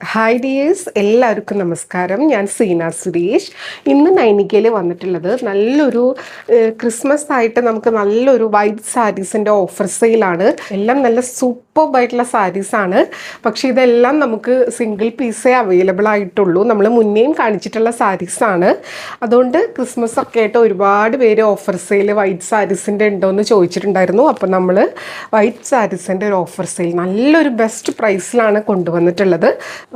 Hi dears, എല്ലാവർക്കും നമസ്കാരം. ഞാൻ സീന സുരേഷ്. ഇന്ന് നൈനികയിൽ വന്നിട്ടുള്ളത് നല്ലൊരു ക്രിസ്മസ് ആയിട്ട് നമുക്ക് നല്ലൊരു വൈറ്റ് സാരീസിൻ്റെ ഓഫർ സെയിലാണ്. എല്ലാം നല്ല സൂപ്പർബായിട്ടുള്ള സാരീസാണ്. പക്ഷേ ഇതെല്ലാം നമുക്ക് സിംഗിൾ പീസേ അവൈലബിൾ ആയിട്ടുള്ളൂ. നമ്മൾ മുന്നേയും കാണിച്ചിട്ടുള്ള സാരീസാണ്. അതുകൊണ്ട് ക്രിസ്മസ് ഒക്കെ ആയിട്ട് ഒരുപാട് പേര് ഓഫർ സെയിൽ വൈറ്റ് സാരീസിൻ്റെ ഉണ്ടോയെന്ന് ചോദിച്ചിട്ടുണ്ടായിരുന്നു. അപ്പോൾ നമ്മൾ വൈറ്റ് സാരീസിൻ്റെ ഒരു ഓഫർ സെയിൽ നല്ലൊരു ബെസ്റ്റ് പ്രൈസിലാണ് കൊണ്ടുവന്നിട്ടുള്ളത്.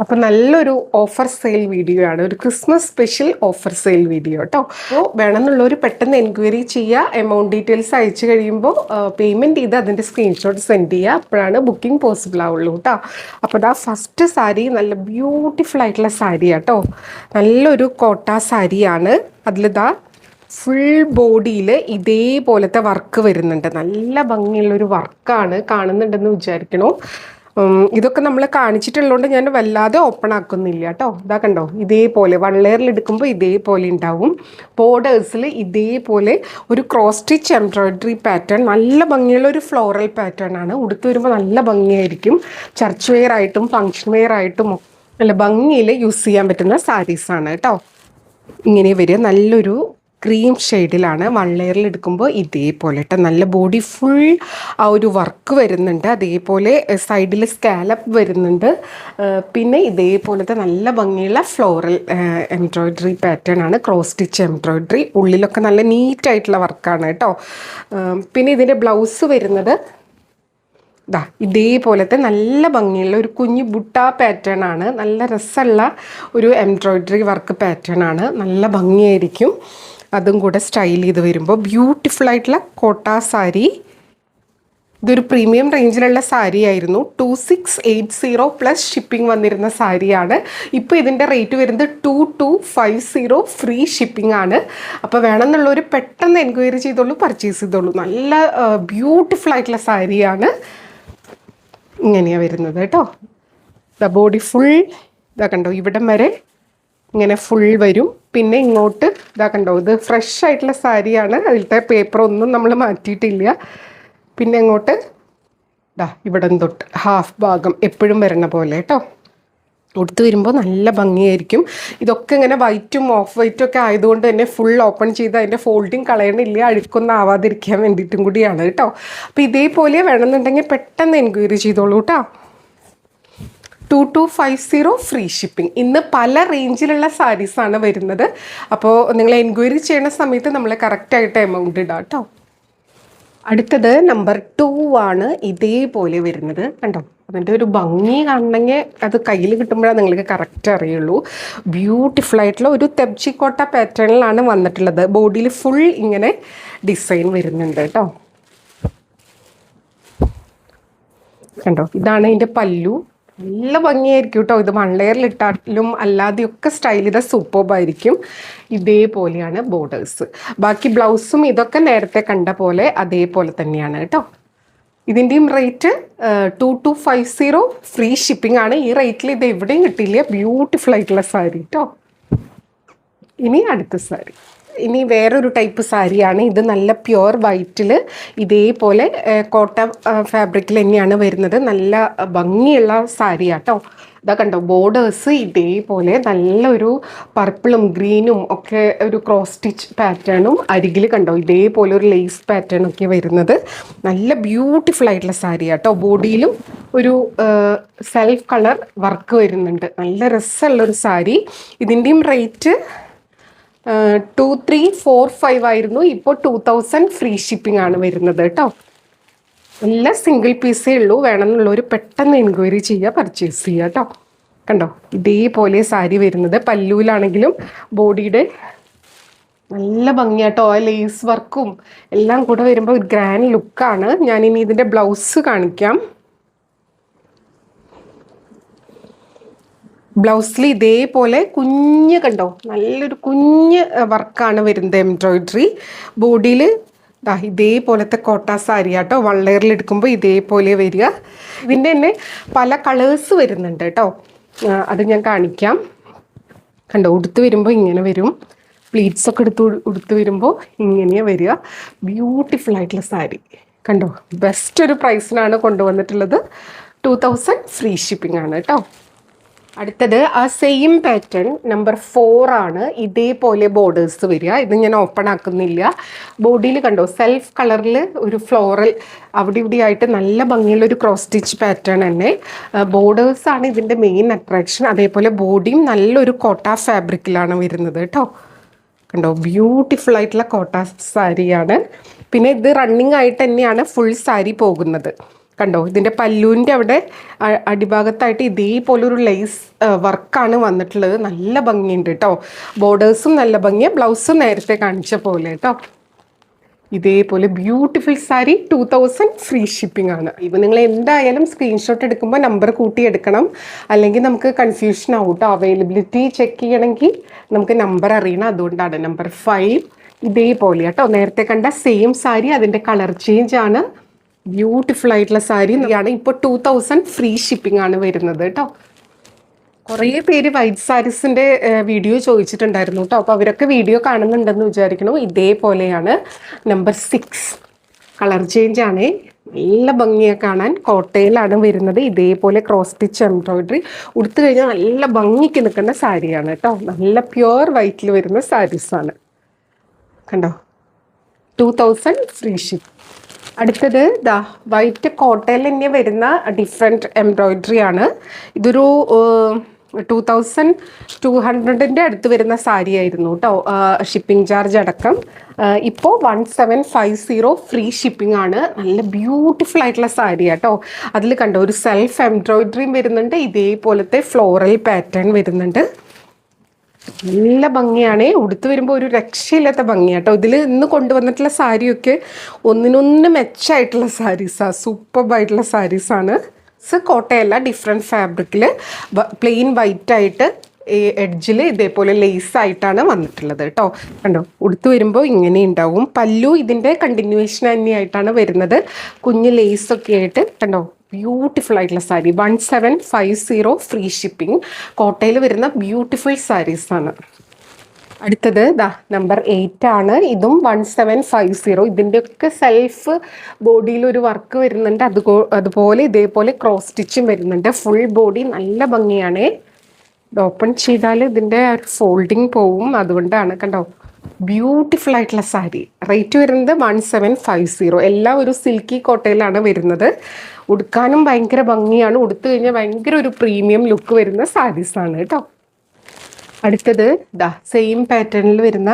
അപ്പോൾ നല്ലൊരു ഓഫർ സെയിൽ വീഡിയോ ആണ്, ഒരു Christmas special offer sale video കേട്ടോ. അപ്പോൾ വേണമെന്നുള്ളവർ പെട്ടെന്ന് എൻക്വയറി ചെയ്യുക. എമൗണ്ട് ഡീറ്റെയിൽസ് അയച്ചു കഴിയുമ്പോൾ പേയ്മെൻറ്റ് ചെയ്ത് അതിൻ്റെ സ്ക്രീൻഷോട്ട് സെൻഡ് ചെയ്യുക. അപ്പോഴാണ് ബുക്കിംഗ് പോസിബിൾ ആവുള്ളൂ കേട്ടോ. അപ്പോൾ ഇതാ ഫസ്റ്റ് സാരി നല്ല ബ്യൂട്ടിഫുൾ ആയിട്ടുള്ള സാരി കേട്ടോ. നല്ലൊരു കോട്ട സാരിയാണ്. അതിലിതാ ഫുൾ ബോഡിയിൽ ഇതേപോലത്തെ വർക്ക് വരുന്നുണ്ട്. നല്ല ഭംഗിയുള്ളൊരു വർക്കാണ്, കാണുന്നുണ്ടെന്ന് വിചാരിക്കണോ. ഇതൊക്കെ നമ്മൾ കാണിച്ചിട്ടുള്ളതുകൊണ്ട് ഞാൻ വല്ലാതെ ഓപ്പൺ ആക്കുന്നില്ല കേട്ടോ. ഇതാ കണ്ടോ, ഇതേപോലെ വൺ ലെയറിൽ എടുക്കുമ്പോൾ ഇതേപോലെ ഉണ്ടാവും. ബോർഡേഴ്സിൽ ഇതേപോലെ ഒരു ക്രോസ് സ്റ്റിച്ച് എംബ്രോയിഡറി പാറ്റേൺ, നല്ല ഭംഗിയുള്ള ഒരു ഫ്ലോറൽ പാറ്റേൺ ആണ്. ഉടുത്ത് വരുമ്പോൾ നല്ല ഭംഗിയായിരിക്കും. ചർച്ച് വെയർ ആയിട്ടും ഫങ്ഷൻ വെയർ ആയിട്ടും നല്ല ഭംഗിയിൽ യൂസ് ചെയ്യാൻ പറ്റുന്ന സാരീസാണ് കേട്ടോ. ഇങ്ങനെ വരിക നല്ലൊരു ക്രീം ഷെയ്ഡിലാണ്. വൺ ലെയറിൽ എടുക്കുമ്പോൾ ഇതേപോലെ കേട്ടോ. നല്ല ബോഡി ഫുൾ ആ ഒരു വർക്ക് വരുന്നുണ്ട്. അതേപോലെ സൈഡിൽ സ്കാലപ്പ് വരുന്നുണ്ട്. പിന്നെ ഇതേപോലത്തെ നല്ല ഭംഗിയുള്ള ഫ്ലോറൽ എംബ്രോയിഡറി പാറ്റേൺ ആണ്, ക്രോസ് സ്റ്റിച്ച് എംബ്രോയിഡറി. ഉള്ളിലൊക്കെ നല്ല നീറ്റായിട്ടുള്ള വർക്കാണ് കേട്ടോ. പിന്നെ ഇതിൻ്റെ ബ്ലൗസ് വരുന്നത് ഇതേപോലത്തെ നല്ല ഭംഗിയുള്ള ഒരു കുഞ്ഞു ബുട്ട പാറ്റേൺ ആണ്. നല്ല രസമുള്ള ഒരു എംബ്രോയിഡറി വർക്ക് പാറ്റേൺ ആണ്. നല്ല ഭംഗിയായിരിക്കും. അതും കൂടെ സ്റ്റൈൽ ചെയ്ത് വരുമ്പോൾ ബ്യൂട്ടിഫുൾ ആയിട്ടുള്ള കോട്ട സാരി. ഇതൊരു പ്രീമിയം റേഞ്ചിലുള്ള സാരി ആയിരുന്നു. 2680 പ്ലസ് ഷിപ്പിംഗ് വന്നിരുന്ന സാരിയാണ്. ഇപ്പോൾ ഇതിൻ്റെ റേറ്റ് വരുന്നത് 2250 ഫ്രീ ഷിപ്പിംഗ് ആണ്. അപ്പോൾ വേണമെന്നുള്ളവർ പെട്ടെന്ന് എൻക്വയറി ചെയ്തോളൂ, പർച്ചേസ് ചെയ്തോളൂ. നല്ല ബ്യൂട്ടിഫുൾ ആയിട്ടുള്ള സാരിയാണ്. ഇങ്ങനെയാണ് വരുന്നത് കേട്ടോ. ബോഡി ഫുൾ ഇതാ കണ്ടോ, ഇവിടം വരെ ഇങ്ങനെ ഫുൾ വരും. പിന്നെ ഇങ്ങോട്ട് ഇതാ കണ്ടോ, ഇത് ഫ്രഷ് ആയിട്ടുള്ള സാരിയാണ്. അതിലത്തെ പേപ്പറൊന്നും നമ്മൾ മാറ്റിയിട്ടില്ല. പിന്നെ ഇങ്ങോട്ട് ഇവിടം തൊട്ട് ഹാഫ് ഭാഗം എപ്പോഴും വരണ പോലെ കേട്ടോ. ഉടുത്ത് വരുമ്പോൾ നല്ല ഭംഗിയായിരിക്കും. ഇതൊക്കെ ഇങ്ങനെ വൈറ്റും ഓഫ് വൈറ്റും ഒക്കെ ആയതുകൊണ്ട് തന്നെ ഫുൾ ഓപ്പൺ ചെയ്ത് അതിൻ്റെ ഫോൾഡിങ് കളയണില്ല, അഴുക്കൊന്നും ആവാതിരിക്കാൻ വേണ്ടിയിട്ടും കൂടിയാണ് കേട്ടോ. അപ്പോൾ ഇതേപോലെ വേണമെന്നുണ്ടെങ്കിൽ പെട്ടെന്ന് എൻക്വയറി ചെയ്തോളൂ കേട്ടോ. 2250 ഫ്രീ ഷിപ്പിംഗ്. ഇന്ന് പല റേഞ്ചിലുള്ള സാരീസാണ് വരുന്നത്. അപ്പോൾ നിങ്ങൾ എൻക്വയറി ചെയ്യുന്ന സമയത്ത് നമ്മൾ കറക്റ്റായിട്ട് എമൗണ്ട് ഇടാം കേട്ടോ. അടുത്തത് നമ്പർ 2 ആണ്. ഇതേപോലെ വരുന്നത് കണ്ടോ. അതിൻ്റെ ഒരു ഭംഗി കാണണമെങ്കിൽ അത് കയ്യിൽ കിട്ടുമ്പോഴാണ് നിങ്ങൾക്ക് കറക്റ്റ് അറിയുള്ളൂ. ബ്യൂട്ടിഫുൾ ആയിട്ടുള്ള ഒരു തെബ്ചിക്കോട്ട പാറ്റേണിലാണ് വന്നിട്ടുള്ളത്. ബോഡിയിൽ ഫുൾ ഇങ്ങനെ ഡിസൈൻ വരുന്നുണ്ട് കേട്ടോ. കണ്ടോ, ഇതാണ് ഇതിൻ്റെ പല്ലു. നല്ല ഭംഗിയായിരിക്കും കേട്ടോ. ഇത് വൺ ലെയറിൽ ഇട്ടാലും അല്ലാതെയൊക്കെ സ്റ്റൈൽ ചെയ്ത സൂപ്പർബായിരിക്കും. ഇതേപോലെയാണ് ബോർഡേഴ്സ്. ബാക്കി ബ്ലൗസും ഇതൊക്കെ നേരത്തെ കണ്ട പോലെ അതേപോലെ തന്നെയാണ് കേട്ടോ. ഇതിൻ്റെയും റേറ്റ് 2250 ഫ്രീ ഷിപ്പിംഗ് ആണ്. ഈ റേറ്റിൽ ഇത് എവിടെയും കിട്ടില്ല. ബ്യൂട്ടിഫുൾ ആയിട്ടുള്ള സാരി കേട്ടോ. ഇനി അടുത്ത സാരി. ഇനി വേറൊരു ടൈപ്പ് സാരിയാണ്. ഇത് നല്ല പ്യുവർ വൈറ്റിൽ ഇതേപോലെ കോട്ടൺ ഫാബ്രിക്കിൽ തന്നെയാണ് വരുന്നത്. നല്ല ഭംഗിയുള്ള സാരിയാട്ടോ. ഇതാ കണ്ടോ, ബോർഡേഴ്സ് ഇതേപോലെ നല്ലൊരു പർപ്പിളും ഗ്രീനും ഒക്കെ ഒരു ക്രോസ് സ്റ്റിച്ച് പാറ്റേണും, അരികിൽ കണ്ടോ ഇതേപോലെ ഒരു ലേസ് പാറ്റേൺ ഒക്കെ വരുന്നത്. നല്ല ബ്യൂട്ടിഫുൾ ആയിട്ടുള്ള സാരിയാട്ടോ. ബോഡിയിലും ഒരു സെൽഫ് കളർ വർക്ക് വരുന്നുണ്ട്. നല്ല രസമുള്ളൊരു സാരി. ഇതിൻ്റെയും റേറ്റ് 2345 ആയിരുന്നു. ഇപ്പോൾ 2000 ഫ്രീ ഷിപ്പിംഗ് ആണ് വരുന്നത് കേട്ടോ. എല്ലാം സിംഗിൾ പീസേ ഉള്ളൂ. വേണമെന്നുള്ളവർ പെട്ടെന്ന് എൻക്വയറി ചെയ്യുക, പർച്ചേസ് ചെയ്യുക കേട്ടോ. കണ്ടോ, ഇതേപോലെ സാരി വരുന്നത്. പല്ലുവിലാണെങ്കിലും ബോഡിയുടെ നല്ല ഭംഗിയാട്ടോ. ആ ലേസ് വർക്കും എല്ലാം കൂടെ വരുമ്പോൾ ഒരു ഗ്രാൻഡ് ലുക്കാണ്. ഞാനിനി ഇതിൻ്റെ ബ്ലൗസ് കാണിക്കാം. ബ്ലൗസിൽ ഇതേപോലെ കുഞ്ഞ് കണ്ടോ, നല്ലൊരു കുഞ്ഞ് വർക്കാണ് വരുന്നത് എംബ്രോയിഡറി. ബോഡിയിൽ ഇതേപോലത്തെ കോട്ട സാരി കേട്ടോ. വൺ ലെയറിൽ എടുക്കുമ്പോൾ ഇതേപോലെ വരിക. ഇതിൻ്റെ തന്നെ പല കളേഴ്സ് വരുന്നുണ്ട് കേട്ടോ. അത് ഞാൻ കാണിക്കാം. കണ്ടോ, ഉടുത്ത് വരുമ്പോൾ ഇങ്ങനെ വരും. പ്ലീറ്റ്സ് ഒക്കെ ഉടുത്ത് വരുമ്പോൾ ഇങ്ങനെയാണ് വരിക. ബ്യൂട്ടിഫുൾ ആയിട്ടുള്ള സാരി കണ്ടോ. ബെസ്റ്റ് ഒരു പ്രൈസിനാണ് കൊണ്ടുവന്നിട്ടുള്ളത്. 2000 ഫ്രീ ഷിപ്പിംഗ് ആണ് കേട്ടോ. അടുത്തത് ആ സെയിം പാറ്റേൺ നമ്പർ 4 ആണ്. ഇതേപോലെ ബോർഡേഴ്സ് വരിക. ഇത് ഞാൻ ഓപ്പൺ ആക്കുന്നില്ല. ബോഡിയിൽ കണ്ടോ സെൽഫ് കളറിൽ ഒരു ഫ്ലോറൽ അവിടെ ഇവിടെ ആയിട്ട് നല്ല ഭംഗിയുള്ള ഒരു ക്രോസ് സ്റ്റിച്ച് പാറ്റേൺ തന്നെ. ബോർഡേഴ്സ് ആണ് ഇതിൻ്റെ മെയിൻ അട്രാക്ഷൻ. അതേപോലെ ബോഡിയും നല്ലൊരു കോട്ട ഫാബ്രിക്കിലാണ് വരുന്നത് കേട്ടോ. കണ്ടോ ബ്യൂട്ടിഫുൾ ആയിട്ടുള്ള കോട്ട സാരിയാണ്. പിന്നെ ഇത് റണ്ണിങ് ആയിട്ട് തന്നെയാണ് ഫുൾ സാരി പോകുന്നത്. കണ്ടോ ഇതിൻ്റെ പല്ലൂൻ്റെ അവിടെ അടിഭാഗത്തായിട്ട് ഇതേപോലെ ഒരു ലേസ് വർക്കാണ് വന്നിട്ടുള്ളത്. നല്ല ഭംഗിയുണ്ട് കേട്ടോ. ബോർഡേഴ്സും നല്ല ഭംഗിയാണ്. ബ്ലൗസും നേരത്തെ കാണിച്ച പോലെ കേട്ടോ. ഇതേപോലെ ബ്യൂട്ടിഫുൾ സാരി 2000 ഫ്രീ ഷിപ്പിംഗ് ആണ്. ഇപ്പം നിങ്ങൾ എന്തായാലും സ്ക്രീൻഷോട്ട് എടുക്കുമ്പോൾ നമ്പർ കൂട്ടി എടുക്കണം, അല്ലെങ്കിൽ നമുക്ക് കൺഫ്യൂഷൻ ആവും കേട്ടോ. അവൈലബിലിറ്റി ചെക്ക് ചെയ്യണമെങ്കിൽ നമുക്ക് നമ്പർ അറിയണം. അതുകൊണ്ടാണ് നമ്പർ 5 ഇതേപോലെ കേട്ടോ. നേരത്തെ കണ്ട സെയിം സാരി, അതിൻ്റെ കളർ ചേഞ്ച് ആണ്. ബ്യൂട്ടിഫുൾ ആയിട്ടുള്ള സാരി ആണ്. ഇപ്പോൾ 2000 ഫ്രീ ഷിപ്പിംഗ് ആണ് വരുന്നത് കേട്ടോ. കുറേ പേര് വൈറ്റ് സാരീസിൻ്റെ വീഡിയോ ചോദിച്ചിട്ടുണ്ടായിരുന്നു കേട്ടോ. അപ്പോൾ അവരൊക്കെ വീഡിയോ കാണുന്നുണ്ടെന്ന് വിചാരിക്കണു. ഇതേപോലെയാണ് നമ്പർ 6 കളർ ചേഞ്ച് ആണ്. നല്ല ഭംഗിയാണ് കാണാൻ. കോട്ടയിലാണ് വരുന്നത്. ഇതേപോലെ ക്രോസ് സ്റ്റിച്ച് എംബ്രോയിഡറി ഉടുത്തു കഴിഞ്ഞാൽ നല്ല ഭംഗിക്ക് നിൽക്കുന്ന സാരിയാണ് കേട്ടോ. നല്ല പ്യുവർ വൈറ്റിൽ വരുന്ന സാരീസാണ്. കണ്ടോ 2000 ഫ്രീ ഷിപ്പ്. അടുത്തത് വൈറ്റ് കോട്ടയിൽ തന്നെ വരുന്ന ഡിഫറെൻറ്റ് എംബ്രോയിഡറി ആണ്. ഇതൊരു 2200 അടുത്ത് വരുന്ന സാരി ആയിരുന്നു കേട്ടോ, ഷിപ്പിംഗ് ചാർജ് അടക്കം. ഇപ്പോൾ 1750 ഫ്രീ ഷിപ്പിംഗ് ആണ്. നല്ല ബ്യൂട്ടിഫുൾ ആയിട്ടുള്ള സാരി കേട്ടോ. അതിൽ കണ്ടോ ഒരു സെൽഫ് എംബ്രോയിഡറിയും വരുന്നുണ്ട്. ഇതേപോലത്തെ ഫ്ലോറൽ പാറ്റേൺ വരുന്നുണ്ട്. നല്ല ഭംഗിയാണ്. ഉടുത്ത് വരുമ്പോൾ ഒരു രക്ഷയില്ലാത്ത ഭംഗിയാട്ടോ. ഇതിൽ ഇന്ന് കൊണ്ടുവന്നിട്ടുള്ള സാരിയൊക്കെ ഒന്നിനൊന്ന് മെച്ചമായിട്ടുള്ള സാരീസാണ്. സൂപ്പർബായിട്ടുള്ള സാരീസാണ്. കോട്ടയല്ല, ഡിഫറെൻറ്റ് ഫാബ്രിക്കിൽ പ്ലെയിൻ വൈറ്റ് ആയിട്ട് എഡ്ജിൽ ഇതേപോലെ ലേസ് ആയിട്ടാണ് വന്നിട്ടുള്ളത് കേട്ടോ. കണ്ടോ ഉടുത്ത് വരുമ്പോൾ ഇങ്ങനെ ഉണ്ടാവും. പല്ലു ഇതിൻ്റെ കണ്ടിന്യൂവേഷൻ തന്നെയായിട്ടാണ് വരുന്നത്. കുഞ്ഞ് ലേസൊക്കെ ആയിട്ട് കണ്ടോ ബ്യൂട്ടിഫുൾ ആയിട്ടുള്ള സാരി. 1750 free shipping. കോട്ടയിൽ വരുന്ന ബ്യൂട്ടിഫുൾ സാരീസാണ്. അടുത്തത് നമ്പർ 8 ആണ്. ഇതും 1750. ഇതിൻ്റെയൊക്കെ സെൽഫ് ബോഡിയിൽ ഒരു വർക്ക് വരുന്നുണ്ട്. അതുപോലെ ഇതേപോലെ ക്രോസ് സ്റ്റിച്ചും വരുന്നുണ്ട്. ഫുൾ ബോഡി നല്ല ഭംഗിയാണ്. ഓപ്പൺ ചെയ്താൽ ഇതിൻ്റെ ഒരു ഫോൾഡിങ് പോവും. അതുകൊണ്ടാണ് കണ്ടോ ബ്യൂട്ടിഫുൾ ആയിട്ടുള്ള സാരി. റേറ്റ് വരുന്നത് 1750. എല്ലാം ഒരു സിൽക്കി കോട്ടയിലാണ് വരുന്നത്. ഉടുക്കാനും ഭയങ്കര ഭംഗിയാണ്. ഉടുത്തു കഴിഞ്ഞാൽ ഭയങ്കര ഒരു പ്രീമിയം ലുക്ക് വരുന്ന സാരീസാണ് കേട്ടോ. അടുത്തത് സെയിം പാറ്റേണിൽ വരുന്ന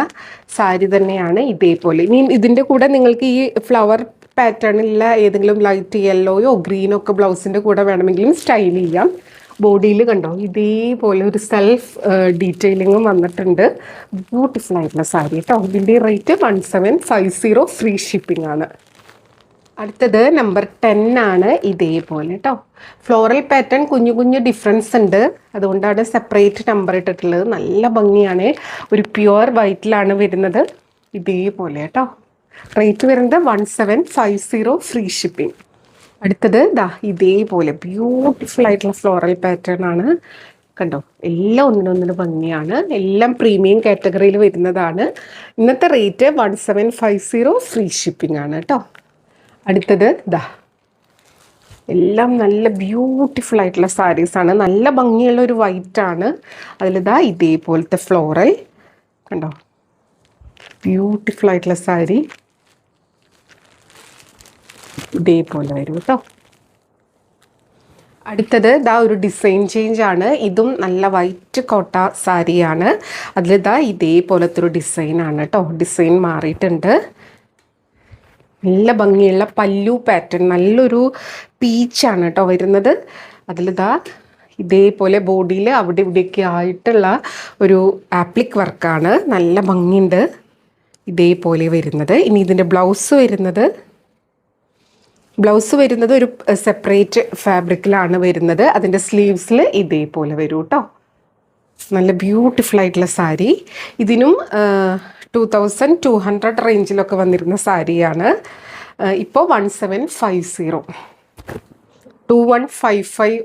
സാരി തന്നെയാണ്. ഇതേപോലെ ഇനി ഇതിൻ്റെ കൂടെ നിങ്ങൾക്ക് ഈ ഫ്ലവർ പാറ്റേണിലുള്ള ഏതെങ്കിലും ലൈറ്റ് യെല്ലോയോ ഗ്രീനോ ഒക്കെ ബ്ലൗസിൻ്റെ കൂടെ വേണമെങ്കിലും സ്റ്റൈൽ ചെയ്യാം. ബോഡിയിൽ കണ്ടോ ഇതേപോലെ ഒരു സെൽഫ് ഡീറ്റെയിലിങ്ങും വന്നിട്ടുണ്ട്. ബ്യൂട്ടിഫുൾ ആയിട്ടുള്ള സാരി കേട്ടോ. ഇതിൻ്റെ റേറ്റ് 1750 ഫ്രീ ഷിപ്പിംഗ് ആണ്. അടുത്തത് നമ്പർ 10 ആണ്. ഇതേപോലെ കേട്ടോ. ഫ്ലോറൽ പാറ്റേൺ കുഞ്ഞു കുഞ്ഞു ഡിഫറൻസ് ഉണ്ട്. അതുകൊണ്ടാണ് സെപ്പറേറ്റ് നമ്പർ ഇട്ടിട്ടുള്ളത്. നല്ല ഭംഗിയാണ്. ഒരു പ്യുവർ വൈറ്റിലാണ് വരുന്നത്. ഇതേപോലെ കേട്ടോ. റേറ്റ് വരുന്നത് 1750 ഫ്രീ ഷിപ്പിംഗ്. അടുത്തത് ഇതേപോലെ ബ്യൂട്ടിഫുൾ ആയിട്ടുള്ള ഫ്ലോറൽ പാറ്റേൺ ആണ്. കണ്ടോ എല്ലാം ഒന്നിനൊന്നിന് ഭംഗിയാണ്. എല്ലാം പ്രീമിയം കാറ്റഗറിയിൽ വരുന്നതാണ്. ഇന്നത്തെ റേറ്റ് 1750 ഫ്രീ ഷിപ്പിംഗ് ആണ് കേട്ടോ. അടുത്തത് എല്ലാം നല്ല ബ്യൂട്ടിഫുൾ ആയിട്ടുള്ള സാരീസാണ്. നല്ല ഭംഗിയുള്ള ഒരു വൈറ്റ് ആണ്. അതിലിതാ ഇതേപോലത്തെ ഫ്ലോറൽ കണ്ടോ ബ്യൂട്ടിഫുൾ ആയിട്ടുള്ള സാരി ഇതേപോലെ വരും കേട്ടോ. അടുത്തത് ഒരു ഡിസൈൻ ചേഞ്ച് ആണ്. ഇതും നല്ല വൈറ്റ് കോട്ട സാരിയാണ്. അതിലിതാ ഇതേപോലത്തെ ഒരു ഡിസൈനാണ് കേട്ടോ. ഡിസൈൻ മാറിയിട്ടുണ്ട്. നല്ല ഭംഗിയുള്ള പല്ലു പാറ്റേൺ. നല്ലൊരു പീച്ചാണ് കേട്ടോ വരുന്നത്. അതിലിതാ ഇതേപോലെ ബോഡിയിൽ അവിടെ ഇവിടെയൊക്കെ ആയിട്ടുള്ള ഒരു ആപ്ലിക് വർക്കാണ്. നല്ല ഭംഗിയുണ്ട്. ഇതേപോലെ വരുന്നത്. ഇനി ഇതിൻ്റെ ബ്ലൗസ് വരുന്നത് ഒരു സെപ്പറേറ്റ് ഫാബ്രിക്കിലാണ് വരുന്നത്. അതിൻ്റെ സ്ലീവ്സിൽ ഇതേപോലെ വരും കേട്ടോ. നല്ല ബ്യൂട്ടിഫുൾ ആയിട്ടുള്ള സാരി. ഇതിനും 2200 റേഞ്ചിലൊക്കെ വന്നിരുന്ന സാരിയാണ്. ഇപ്പോൾ 1750 2155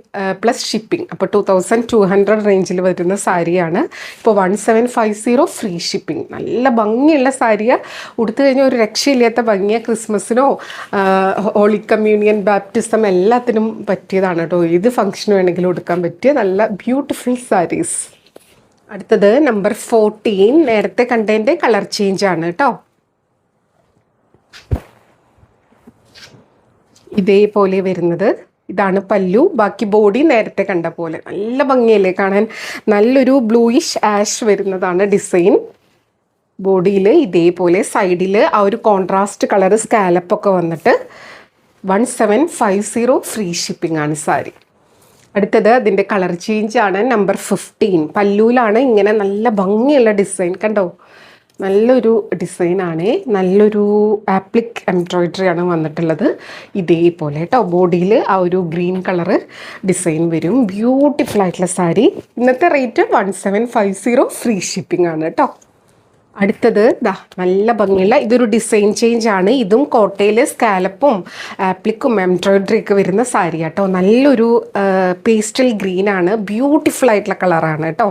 പ്ലസ് ഷിപ്പിംഗ്. അപ്പോൾ 2200 റേഞ്ചിൽ വരുന്ന സാരിയാണ്. ഇപ്പോൾ 1750 ഫ്രീ ഷിപ്പിംഗ്. നല്ല ഭംഗിയുള്ള സാരിയാണ്. ഉടുത്തു കഴിഞ്ഞാൽ ഒരു രക്ഷയില്ലാത്ത ഭംഗിയാണ്. ക്രിസ്മസിനോ ഹോളി കമ്മ്യൂണിയൻ, ബാപ്റ്റിസം എല്ലാത്തിനും പറ്റിയതാണ് കേട്ടോ. ഏത് ഫംഗ്ഷന് വേണമെങ്കിലും ഉടുക്കാൻ പറ്റിയ നല്ല ബ്യൂട്ടിഫുൾ സാരീസ്. അടുത്തത് നമ്പർ 14. നേരത്തെ കണ്ടതിൻ്റെ കളർ ചേഞ്ച് ആണ് കേട്ടോ. ഇതേപോലെ വരുന്നത് ഇതാണ് പല്ലു. ബാക്കി ബോഡി നേരത്തെ കണ്ട പോലെ നല്ല ഭംഗിയല്ലേ കാണാൻ. നല്ലൊരു ബ്ലൂയിഷ് ആഷ് വരുന്നതാണ് ഡിസൈൻ. ബോഡിയിൽ ഇതേപോലെ സൈഡിൽ ആ ഒരു കോൺട്രാസ്റ്റ് കളർ സ്കാലപ്പൊക്കെ വന്നിട്ട് 1750 ഫ്രീ ഷിപ്പിംഗ് ആണ് സാരി. അടുത്തത് അതിൻ്റെ കളർ ചേഞ്ച് ആണ് നമ്പർ 15. പല്ലുവിലാണ് ഇങ്ങനെ നല്ല ഭംഗിയുള്ള ഡിസൈൻ കണ്ടോ. നല്ലൊരു ഡിസൈനാണ്. നല്ലൊരു ആപ്ലിക് എംബ്രോയിഡറി ആണ് വന്നിട്ടുള്ളത്. ഇതേപോലെ കേട്ടോ. ബോഡിയിൽ ആ ഒരു ഗ്രീൻ കളറ് ഡിസൈൻ വരും. ബ്യൂട്ടിഫുൾ ആയിട്ടുള്ള സാരി. ഇന്നത്തെ റേറ്റ് 1750 ഫ്രീ ഷിപ്പിംഗ് ആണ് കേട്ടോ. അടുത്തത് നല്ല ഭംഗിയുള്ള ഇതൊരു ഡിസൈൻ ചേഞ്ച് ആണ്. ഇതും കോട്ടയിൽ സ്കാലപ്പും ആപ്ലിക്കും എംബ്രോയിഡറി ഒക്കെ വരുന്ന സാരി കേട്ടോ. നല്ലൊരു പേസ്റ്റൽ ഗ്രീൻ ആണ്. ബ്യൂട്ടിഫുൾ ആയിട്ടുള്ള കളറാണ് കേട്ടോ.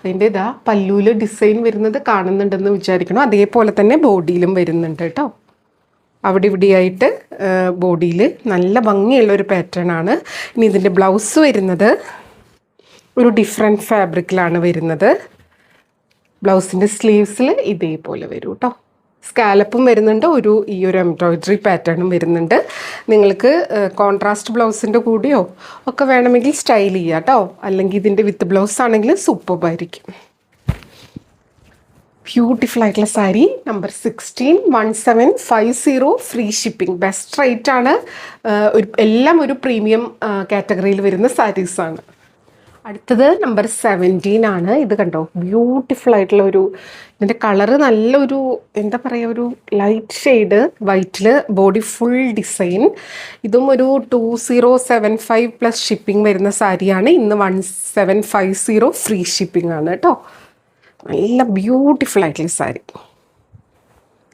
അതിൻ്റെ പല്ലൂല് ഡിസൈൻ വരുന്നത് കാണുന്നുണ്ടെന്ന് വിചാരിക്കണം. അതേപോലെ തന്നെ ബോഡിയിലും വരുന്നുണ്ട് കേട്ടോ. അവിടെ ഇവിടെയായിട്ട് ബോഡിയിൽ നല്ല ഭംഗിയുള്ളൊരു പാറ്റേൺ ആണ്. ഇനി ഇതിൻ്റെ ബ്ലൗസ് വരുന്നത് ഒരു ഡിഫറെൻറ്റ് ഫാബ്രിക്കിലാണ് വരുന്നത്. ബ്ലൗസിൻ്റെ സ്ലീവ്സിൽ ഇതേപോലെ വരും കേട്ടോ. സ്കാലപ്പും വരുന്നുണ്ട്. ഈ ഒരു എംബ്രോയിഡറി പാറ്റേണും വരുന്നുണ്ട്. നിങ്ങൾക്ക് കോൺട്രാസ്റ്റ് ബ്ലൗസിൻ്റെ കൂടെയോ ഒക്കെ വേണമെങ്കിൽ സ്റ്റൈൽ ചെയ്യാം കേട്ടോ. അല്ലെങ്കിൽ ഇതിൻ്റെ വിത്ത് ബ്ലൗസ് ആണെങ്കിൽ സൂപ്പർബായിരിക്കും. ബ്യൂട്ടിഫുൾ ആയിട്ടുള്ള sari number 16. 1750 free shipping. Best rate ആണ്. എല്ലാം ഒരു പ്രീമിയം കാറ്റഗറിയിൽ വരുന്ന സാരീസാണ്. അടുത്തത് നമ്പർ 17 ആണ്. ഇത് കണ്ടോ. ബ്യൂട്ടിഫുൾ ആയിട്ടുള്ള ഇതിൻ്റെ കളറ് നല്ലൊരു എന്താ പറയുക, ഒരു ലൈറ്റ് ഷെയ്ഡ് വൈറ്റിൽ ബോഡി ഫുൾ ഡിസൈൻ. ഇതും ഒരു 2075 പ്ലസ് ഷിപ്പിംഗ് വരുന്ന സാരിയാണ്. ഇന്ന് 1750 ഫ്രീ ഷിപ്പിംഗ് ആണ് കേട്ടോ. നല്ല ബ്യൂട്ടിഫുൾ ആയിട്ടുള്ള സാരി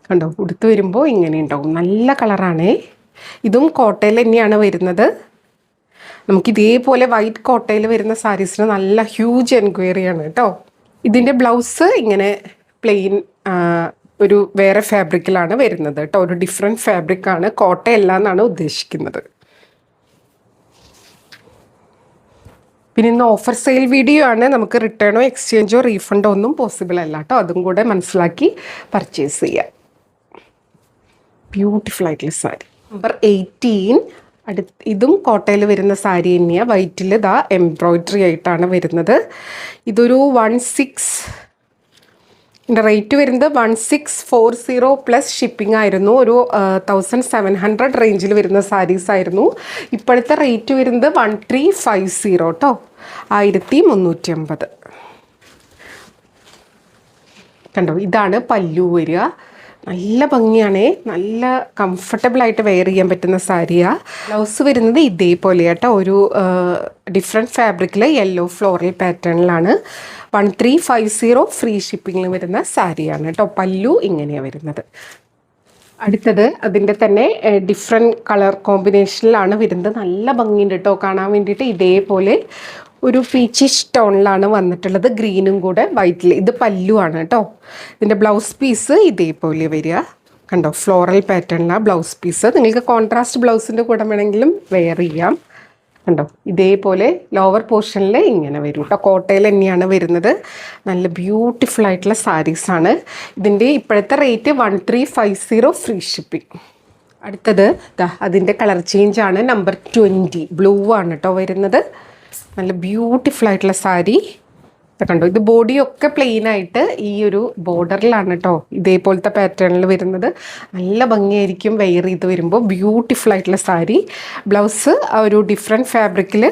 കണ്ടോ. ഉടുത്ത് വരുമ്പോൾ ഇങ്ങനെ ഉണ്ടാവും. നല്ല കളറാണേ. ഇതും കോട്ടയിൽ തന്നെയാണ് വരുന്നത്. നമുക്ക് ഇതേപോലെ വൈറ്റ് കോട്ടയിൽ വരുന്ന സാരീസിന് നല്ല ഹ്യൂജ് എൻക്വയറിയാണ് കേട്ടോ. ഇതിൻ്റെ ബ്ലൗസ് ഇങ്ങനെ പ്ലെയിൻ ഒരു വേറെ ഫാബ്രിക്കിലാണ് വരുന്നത് കേട്ടോ. ഒരു ഡിഫറെൻറ്റ് ഫാബ്രിക്കാണ്. കോട്ടയല്ല എന്നാണ് ഉദ്ദേശിക്കുന്നത്. പിന്നെ ഇന്ന് ഓഫർ സെയിൽ വീഡിയോ ആണ്. നമുക്ക് റിട്ടേണോ എക്സ്ചേഞ്ചോ റീഫണ്ടോ ഒന്നും പോസിബിൾ അല്ല കേട്ടോ. അതും കൂടെ മനസ്സിലാക്കി പർച്ചേസ് ചെയ്യാം. ബ്യൂട്ടിഫുൾ ആയിട്ടുള്ള സാരി നമ്പർ 18. ഇതും കോട്ടയിൽ വരുന്ന സാരി തന്നെയാണ്. വൈറ്റിൽ എംബ്രോയിഡറി ആയിട്ടാണ് വരുന്നത്. ഇതൊരു 16. ഇതിൻ്റെ റേറ്റ് വരുന്നത് 1640 പ്ലസ് ഷിപ്പിംഗ് ആയിരുന്നു. ഒരു 1700 റേഞ്ചിൽ വരുന്ന സാരീസ് ആയിരുന്നു. ഇപ്പോഴത്തെ റേറ്റ് വരുന്നത് 1350 കേട്ടോ. 1350 കണ്ടോ. ഇതാണ് പല്ലു വരിക. നല്ല ഭംഗിയാണ്. നല്ല കംഫർട്ടബിളായിട്ട് വെയർ ചെയ്യാൻ പറ്റുന്ന സാരിയാണ്. ബ്ലൗസ് വരുന്നത് ഇതേപോലെ കേട്ടോ. ഒരു ഡിഫറെൻറ്റ് ഫാബ്രിക്കിൽ യെല്ലോ ഫ്ലോറൽ പാറ്റേണിലാണ്. 1350 ഫ്രീ ഷിപ്പിങ്ങിൽ വരുന്ന സാരിയാണ് കേട്ടോ. പല്ലു ഇങ്ങനെയാണ് വരുന്നത്. അടുത്തത് അതിൻ്റെ തന്നെ ഡിഫറെൻറ്റ് കളർ കോമ്പിനേഷനിലാണ് വരുന്നത്. നല്ല ഭംഗിയുണ്ട് കേട്ടോ കാണാൻ വേണ്ടിയിട്ട്. ഇതേപോലെ ഒരു പീച്ചിഷ് ടോണിലാണ് വന്നിട്ടുള്ളത്. ഗ്രീനും കൂടെ വൈറ്റിൽ. ഇത് പല്ലു ആണ് കേട്ടോ. ഇതിൻ്റെ ബ്ലൗസ് പീസ് ഇതേപോലെ വരിക കണ്ടോ. ഫ്ലോറൽ പാറ്റേണിലാണ് ബ്ലൗസ് പീസ്. നിങ്ങൾക്ക് കോൺട്രാസ്റ്റ് ബ്ലൗസിൻ്റെ കൂടെ വേണമെങ്കിലും വെയർ ചെയ്യാം കണ്ടോ. ഇതേപോലെ ലോവർ പോർഷനിൽ ഇങ്ങനെ വരും കേട്ടോ. കോട്ടയിൽ തന്നെയാണ് വരുന്നത്. നല്ല ബ്യൂട്ടിഫുൾ ആയിട്ടുള്ള സാരീസാണ്. ഇതിൻ്റെ ഇപ്പോഴത്തെ റേറ്റ് 1350 ഫ്രീ ഷിപ്പിംഗ്. അടുത്തത് അതിൻ്റെ കളർ ചേഞ്ച് ആണ്. നമ്പർ 20. ബ്ലൂ ആണ് കേട്ടോ വരുന്നത്. നല്ല ബ്യൂട്ടിഫുൾ ആയിട്ടുള്ള സാരി കണ്ടോ. ഇത് ബോഡിയൊക്കെ പ്ലെയിൻ ആയിട്ട് ഈ ഒരു ബോർഡറിലാണ് കേട്ടോ ഇതേപോലത്തെ പാറ്റേണിൽ വരുന്നത്. നല്ല ഭംഗിയായിരിക്കും വെയർ ചെയ്ത് വരുമ്പോൾ. ബ്യൂട്ടിഫുൾ ആയിട്ടുള്ള സാരി. ബ്ലൗസ് ആ ഒരു ഡിഫറെൻറ്റ് ഫാബ്രിക്കിൽ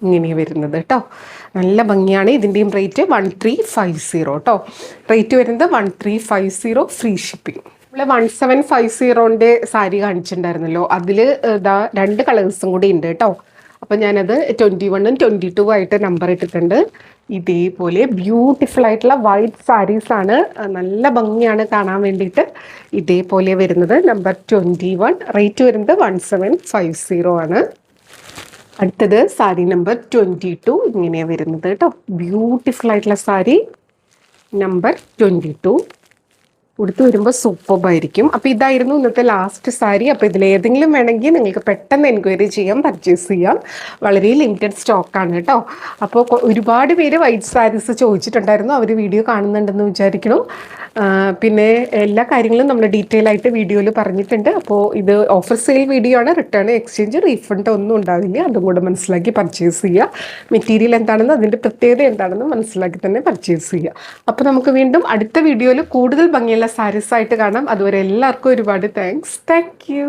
ഇങ്ങനെയാണ് വരുന്നത് കേട്ടോ. നല്ല ഭംഗിയാണ്. ഇതിൻ്റെയും റേറ്റ് 1350 കേട്ടോ. റേറ്റ് വരുന്നത് 1350 ഫ്രീ ഷിപ്പിംഗ്. നമ്മൾ 1750ൻ്റെ സാരി കാണിച്ചിട്ടുണ്ടായിരുന്നല്ലോ. അതിൽ 2 കളേഴ്സും കൂടി ഉണ്ട് കേട്ടോ. അപ്പോൾ ഞാനത് 21ഉം 22 ആയിട്ട് നമ്പർ ഇട്ടിട്ടുണ്ട്. ഇതേപോലെ ബ്യൂട്ടിഫുൾ ആയിട്ടുള്ള വൈറ്റ് സാരീസാണ്. നല്ല ഭംഗിയാണ് കാണാൻ വേണ്ടിയിട്ട്. ഇതേപോലെ വരുന്നത് നമ്പർ 21. റേറ്റ് വരുന്നത് 1750 ആണ്. അടുത്തത് സാരി നമ്പർ 22 ഇങ്ങനെയാണ് വരുന്നത് കേട്ടോ. ബ്യൂട്ടിഫുൾ ആയിട്ടുള്ള സാരി നമ്പർ 22 ഉടുത്ത് വരുമ്പോൾ സൂപ്പർബായിരിക്കും. അപ്പോൾ ഇതായിരുന്നു ഇന്നത്തെ ലാസ്റ്റ് സാരി. അപ്പോൾ ഇതിലേതെങ്കിലും വേണമെങ്കിൽ നിങ്ങൾക്ക് പെട്ടെന്ന് എൻക്വയറി ചെയ്യാം, പർച്ചേസ് ചെയ്യാം. വളരെ ലിമിറ്റഡ് സ്റ്റോക്കാണ് കേട്ടോ. അപ്പോൾ ഒരുപാട് പേര് വൈറ്റ് സാരീസ് ചോദിച്ചിട്ടുണ്ടായിരുന്നു. അവർ വീഡിയോ കാണുന്നുണ്ടെന്ന് വിചാരിക്കണം. പിന്നെ എല്ലാ കാര്യങ്ങളും നമ്മൾ ഡീറ്റെയിൽ ആയിട്ട് വീഡിയോയിൽ പറഞ്ഞിട്ടുണ്ട്. അപ്പോൾ ഇത് ഓഫർ സെയിൽ വീഡിയോ ആണ്. റിട്ടേൺ, എക്സ്ചേഞ്ച്, റീഫണ്ട് ഒന്നും ഉണ്ടാവില്ല. അതും കൂടെ മനസ്സിലാക്കി പർച്ചേസ് ചെയ്യുക. മെറ്റീരിയൽ എന്താണെന്ന്, അതിൻ്റെ പ്രത്യേകത എന്താണെന്ന് മനസ്സിലാക്കി തന്നെ പർച്ചേസ് ചെയ്യുക. അപ്പോൾ നമുക്ക് വീണ്ടും അടുത്ത വീഡിയോയിൽ കൂടുതൽ ഭംഗിയുള്ള സാരീസ് ആയിട്ട് കാണാം. അതുവരെ എല്ലാവർക്കും ഒരുപാട് താങ്ക്സ്. Thank you.